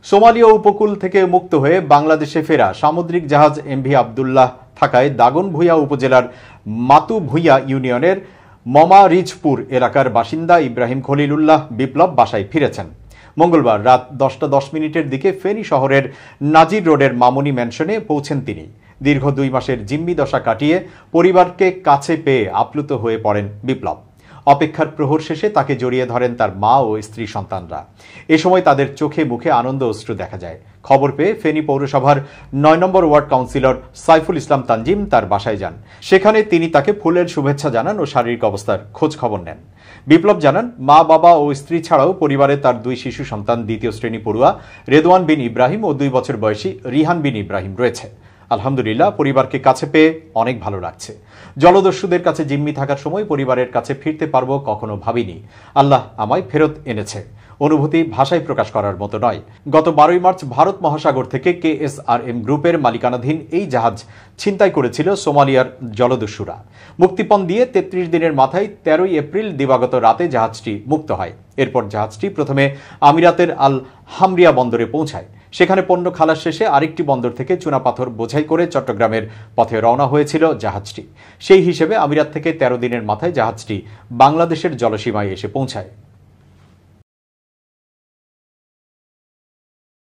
Somalia উপকূল থেকে মুক্ত হয়ে বাংলাদেশে ফেরা সামুদ্রিক জাহাজ এমভি আবদুল্লাহ থাকায় দাগনভূঞা উপজেলার মাতুভূঞা ইউনিয়নের মমারিজপুর এলাকার বাসিন্দা ইব্রাহিম খলিলুল্লাহ বিপ্লব বাসায় ফিরেছেন। মঙ্গলবার রাত 10টা 10 দিকে ফেনী শহরের নাজির রোডের মামুনি ম্যানশনে পৌঁছেন তিনি। দীর্ঘ 2 মাসের জিম্মি দশা কাটিয়ে পরিবারকে কাছে পেয়ে আপ্লুত হয়ে পড়েন বিপ্লব। অপেক্ষার প্রহর শেষে তাকে জড়িয়ে ধরেন তার মা ও স্ত্রী সন্তানরা। এ সময় তাদের চোখে মুখে আনন্দ অশ্রু দেখা যায়। খবর পেয়ে ফেনী পৌরসভার 9 নম্বর ওয়ার্ড কাউন্সিলর সাইফুল ইসলাম তানজিম তার বাসায় যান। সেখানে তিনি তাকে ফুলের শুভেচ্ছা জানান ও শারীরিক অবস্থার খোঁজ খবর নেন। বিপ্লব জানান, মা বাবা ও স্ত্রী ছাড়াও পরিবারে তার 2 শিশু সন্তান 2য় শ্রেণী পড়ুয়া রেদওয়ান বিন ইব্রাহিম ও 2 বছর বয়সী রিহান বিন ইব্রাহিম রয়েছে। আলহামদুলিল্লাহ, পরিবারকে কাছে পেয়ে অনেক ভালো লাগছে। জলদস্যুদের কাছে জিম্মি থাকার সময় পরিবারের কাছে ফিরতে পারবো কখনো ভাবিনি। আল্লাহ আমায় ফেরত এনেছে। অনুভূতি ভাষায় প্রকাশ করার মতো নয়। গত 12 মার্চ ভারত মহাসাগর থেকে KSRM গ্রুপের মালিকানাধীন এই জাহাজ ছিনতাই করেছিল সোমালিয়ার জলদস্যুরা। মুক্তিপণ দিয়ে 33 দিনের মাথায় 13 এপ্রিল দিবাগত রাতে জাহাজটি মুক্ত হয়। এরপর জাহাজটি প্রথমে আমিরাতের আল হামরিয়া বন্দরে পৌঁছায়। সেখানে পণ্য খালাস শেষে আরেকটি বন্দর থেকে চুনাপাথর বোঝাই করে চট্টগ্রামের পথে রওনা হয়েছিল জাহাজটি। সেই হিসেবে আমিরাত থেকে 13 দিনের মাথায় জাহাজটি বাংলাদেশের জলসীমায় এসে পৌঁছায়।